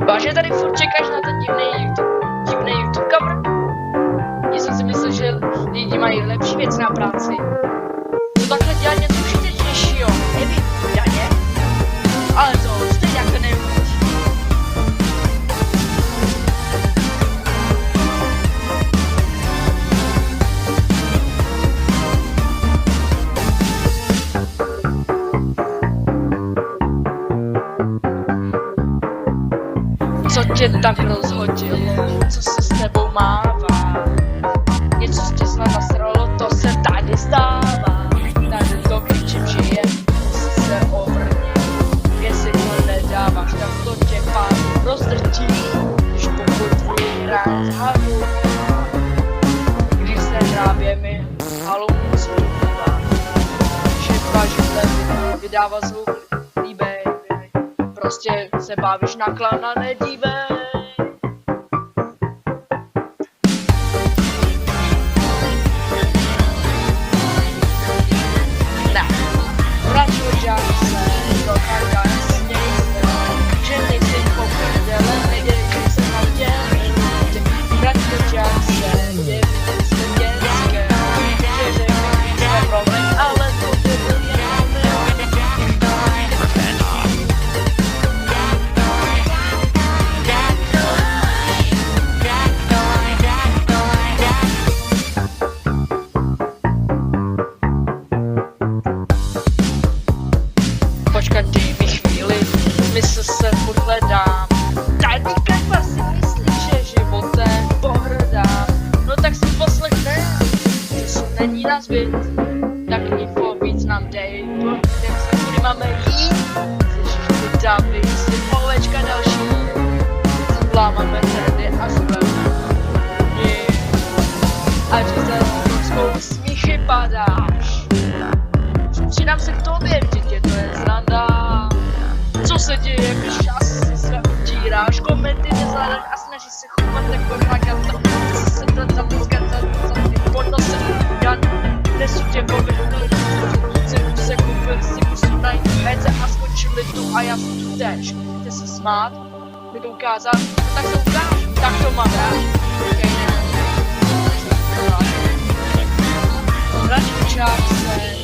Vážně tady furt čekáš na ten divný YouTube cover? Já jsem si myslel, že lidi mají lepší věc na práci. To takhle dělat něco užitečnějšího, nevím, Janě. Ale to stejně jako neumíš. Co tě tak rozhodilo? Co se s tebou mává? Něco tě snad nasralo, to se tady stává. Tady to kričím, že je, musí se obrnit. Jestli to nedáváš, tak to tě pán rozdrtí. Když pokud tvůj rád zhavu, když se hrábě mi halou zpívá. Že dva židle vydává zvuk, líbej. Prostě se bavíš na klana, nedívej. Ne, vračuďák se, dokážák sněj se, že nejsi poprdele, neděj se na dělej. Vračuďák se, děviny se dětské, že řekne se problém, ale to by byl jen počkat, dej mi chvíli, smysl se furt hledám. Tady Kajpa si myslí, že životem pohrdám. No tak si poslechne, že se není na zbyt. Tak info víc nám dej, jak se kudy máme jít. Ježiš, ty davy, jsi ovečka další. Lámáme trendy a zveme. Ať se svou smíchy padáš. Přidám se k tobě, dítě, to je sranda. Co se děje, když asi se utíráš, komenty nezvládáš a snažíš se chovat jako ragata. Ty se zatýskat za ty podnosem, já nesu tě povrhnu. Cenu se koupil si pusu najít hece a skočili tu a já jsem tu tež. Chce se smát, mi to ukázat, tak se ukáž, tak to mám rád. Radši čák se